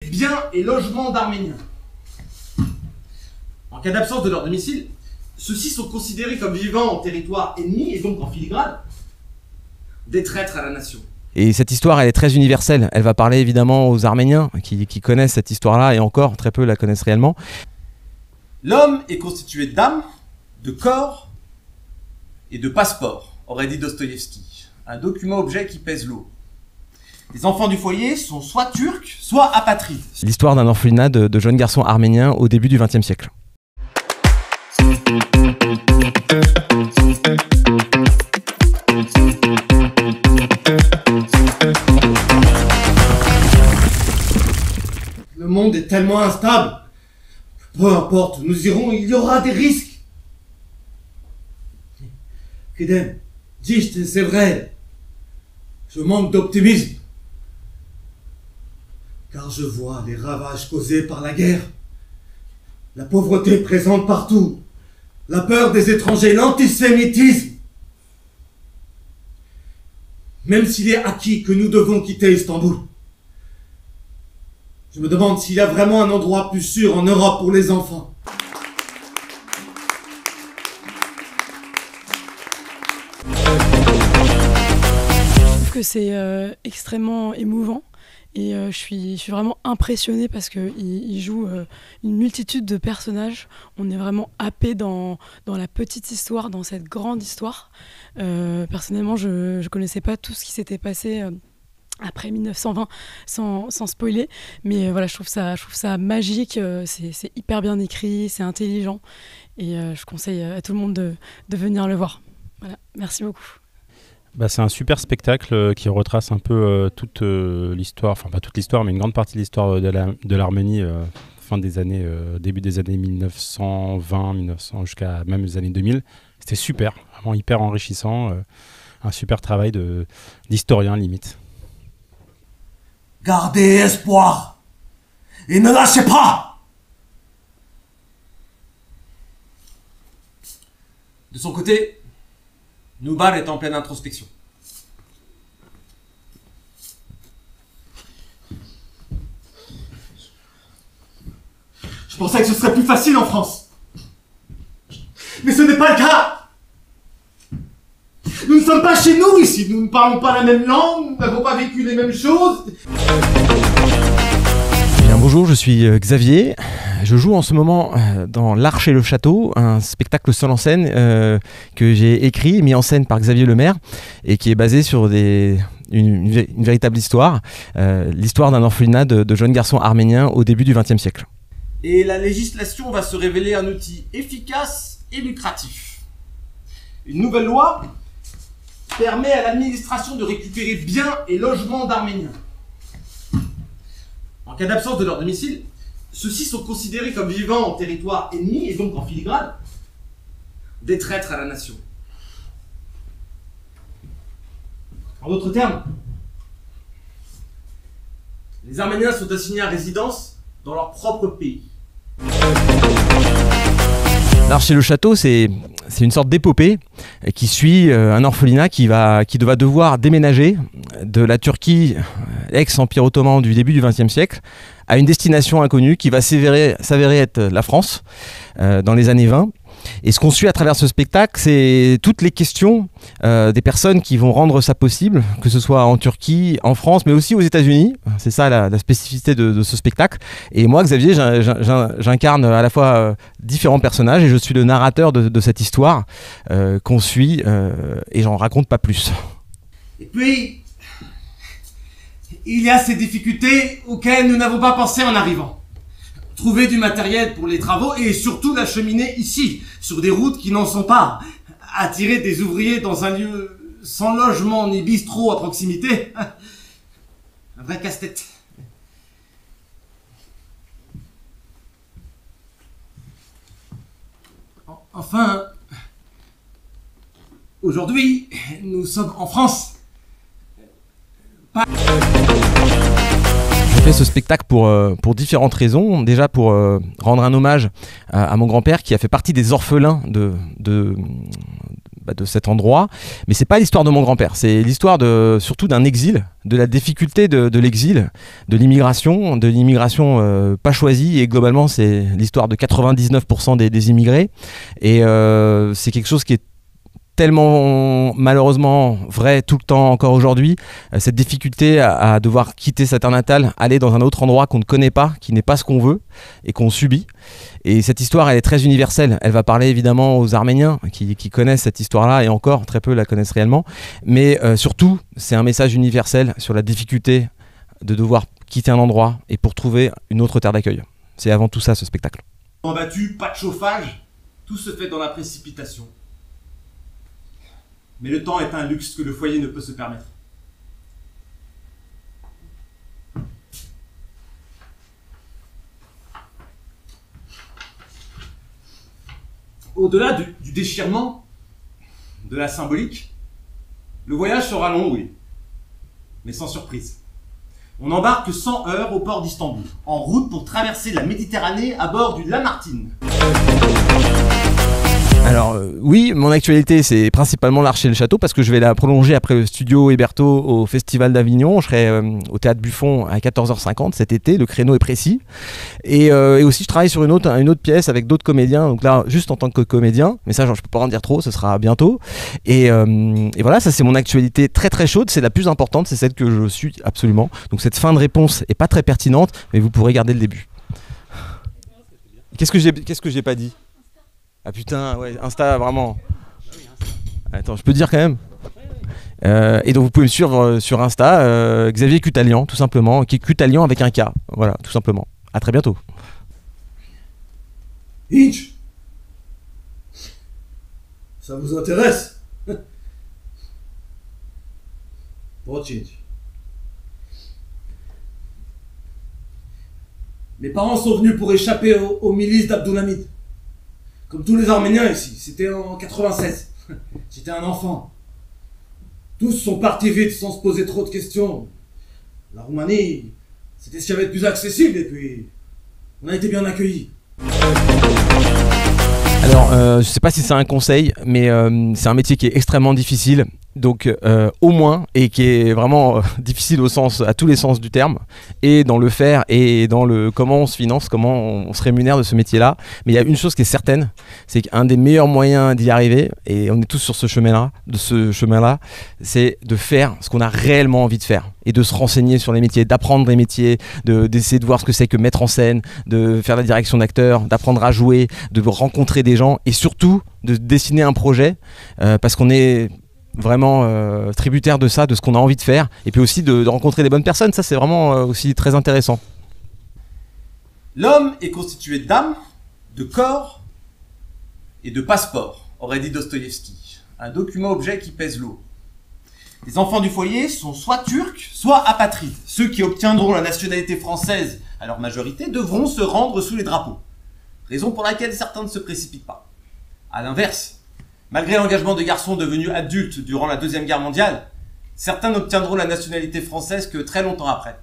biens et logements d'Arméniens. En cas d'absence de leur domicile, ceux-ci sont considérés comme vivant en territoire ennemi et donc en filigrane des traîtres à la nation. Et cette histoire, elle est très universelle. Elle va parler évidemment aux Arméniens qui connaissent cette histoire-là et encore très peu la connaissent réellement. L'homme est constitué d'âme, de corps et de passeport, aurait dit Dostoïevski. Un document-objet qui pèse lourd. Les enfants du foyer sont soit turcs, soit apatrides. L'histoire d'un orphelinat de jeunes garçons arméniens au début du XXe siècle. Le monde est tellement instable. Peu importe où nous irons, il y aura des risques. Fridem, dis, c'est vrai. Je manque d'optimisme. Car je vois les ravages causés par la guerre. La pauvreté présente partout. La peur des étrangers, l'antisémitisme. Même s'il est acquis que nous devons quitter Istanbul, je me demande s'il y a vraiment un endroit plus sûr en Europe pour les enfants. Je trouve que c'est extrêmement émouvant et je suis vraiment impressionnée parce qu'il joue une multitude de personnages. On est vraiment happé dans la petite histoire, dans cette grande histoire. Personnellement, je ne connaissais pas tout ce qui s'était passé après 1920 sans spoiler, mais voilà, je trouve ça magique, c'est hyper bien écrit, c'est intelligent et je conseille à tout le monde de venir le voir. Voilà, merci beaucoup. C'est un super spectacle qui retrace un peu toute l'histoire, enfin pas toute l'histoire, mais une grande partie de l'histoire de l'Arménie fin des années, début des années 1920, 1900 jusqu'à même les années 2000. C'était super, vraiment hyper enrichissant, un super travail d'historien limite. Gardez espoir et ne lâchez pas. De son côté, Noubar est en pleine introspection. Je pensais que ce serait plus facile en France. Mais ce n'est pas le cas. Nous ne sommes pas chez nous ici, nous ne parlons pas la même langue, nous n'avons pas vécu les mêmes choses. Bien, bonjour, je suis Xavier. Je joue en ce moment dans L'Arche et le Château, un spectacle seul en scène que j'ai écrit et mis en scène par Xavier Lemaire et qui est basé sur une véritable histoire, l'histoire d'un orphelinat de jeunes garçons arméniens au début du XXe siècle. Et la législation va se révéler un outil efficace et lucratif. Une nouvelle loi permet à l'administration de récupérer biens et logements d'Arméniens. En cas d'absence de leur domicile, ceux-ci sont considérés comme vivant en territoire ennemi et donc en filigrane des traîtres à la nation. En d'autres termes, les Arméniens sont assignés à résidence dans leur propre pays. L'Arche et le Château, c'est une sorte d'épopée qui suit un orphelinat qui va devoir déménager de la Turquie, ex-empire ottoman du début du XXe siècle, à une destination inconnue qui va s'avérer être la France dans les années 20. Et ce qu'on suit à travers ce spectacle, c'est toutes les questions des personnes qui vont rendre ça possible, que ce soit en Turquie, en France, mais aussi aux États-Unis. C'est ça la spécificité de ce spectacle. Et moi, Xavier, j'incarne à la fois différents personnages et je suis le narrateur de cette histoire qu'on suit et j'en raconte pas plus. Et puis, il y a ces difficultés auxquelles nous n'avons pas pensé en arrivant. Trouver du matériel pour les travaux et surtout l'acheminer ici, sur des routes qui n'en sont pas. Attirer des ouvriers dans un lieu sans logement ni bistrot à proximité. Un vrai casse-tête. Enfin, aujourd'hui, nous sommes en France. J'ai fait ce spectacle pour différentes raisons. Déjà pour rendre un hommage à mon grand-père qui a fait partie des orphelins de cet endroit. Mais c'est pas l'histoire de mon grand-père, c'est l'histoire surtout d'un exil, de la difficulté de l'exil, de l'immigration pas choisie. Et globalement, c'est l'histoire de 99% des immigrés. Et c'est quelque chose qui est tellement malheureusement vrai tout le temps encore aujourd'hui, cette difficulté à devoir quitter sa terre natale, aller dans un autre endroit qu'on ne connaît pas, qui n'est pas ce qu'on veut et qu'on subit. Et cette histoire, elle est très universelle. Elle va parler évidemment aux Arméniens qui connaissent cette histoire-là, et encore très peu la connaissent réellement. Mais surtout, c'est un message universel sur la difficulté de devoir quitter un endroit et pour trouver une autre terre d'accueil. C'est avant tout ça, ce spectacle. Battu, pas de chauffage, tout se fait dans la précipitation. Mais le temps est un luxe que le foyer ne peut se permettre. Au-delà du déchirement, de la symbolique, le voyage sera long, oui, mais sans surprise. On embarque 100 heures au port d'Istanbul, en route pour traverser la Méditerranée à bord du Lamartine. Alors oui, mon actualité c'est principalement l'Arche et le Château, parce que je vais la prolonger après le studio Héberto au Festival d'Avignon. Je serai au Théâtre Buffon à 14h50 cet été, le créneau est précis. Et aussi je travaille sur une autre pièce avec d'autres comédiens, donc là juste en tant que comédien, mais ça genre, je peux pas en dire trop, ce sera bientôt. Et voilà, ça c'est mon actualité très très chaude, c'est la plus importante, c'est celle que je suis absolument. Donc cette fin de réponse est pas très pertinente, mais vous pourrez garder le début. Qu'est-ce que j'ai pas dit ? Ah putain, ouais, Insta, vraiment. Attends, je peux dire quand même. Et donc vous pouvez me suivre sur Insta, Xavier Cutalian, tout simplement, qui est Cutalian avec un K. Voilà, tout simplement. À très bientôt. Hitch, ça vous intéresse? Bon, Hitch. Mes parents sont venus pour échapper aux milices d'Abdulhamid. Comme tous les Arméniens ici, c'était en 96. J'étais un enfant. Tous sont partis vite sans se poser trop de questions. La Roumanie, c'était ce qu'il y avait de plus accessible et puis on a été bien accueillis. Alors, je sais pas si c'est un conseil, mais c'est un métier qui est extrêmement difficile. Donc au moins, et qui est vraiment difficile à tous les sens du terme, et dans le faire et dans le comment on se finance, comment on se rémunère de ce métier-là. Mais il y a une chose qui est certaine, c'est qu'un des meilleurs moyens d'y arriver, et on est tous sur ce chemin-là, c'est de faire ce qu'on a réellement envie de faire, et de se renseigner sur les métiers, d'apprendre les métiers, d'essayer de voir ce que c'est que mettre en scène, de faire la direction d'acteur, d'apprendre à jouer, de rencontrer des gens, et surtout de dessiner un projet, parce qu'on est vraiment tributaire de ça, de ce qu'on a envie de faire, et puis aussi de rencontrer des bonnes personnes. Ça c'est vraiment aussi très intéressant. L'homme est constitué d'âme, de corps et de passeport, aurait dit Dostoïevski, un document-objet qui pèse lourd. Les enfants du foyer sont soit turcs, soit apatrides. Ceux qui obtiendront la nationalité française à leur majorité devront se rendre sous les drapeaux, raison pour laquelle certains ne se précipitent pas. À l'inverse, malgré l'engagement de garçons devenus adultes durant la Deuxième Guerre mondiale, certains n'obtiendront la nationalité française que très longtemps après.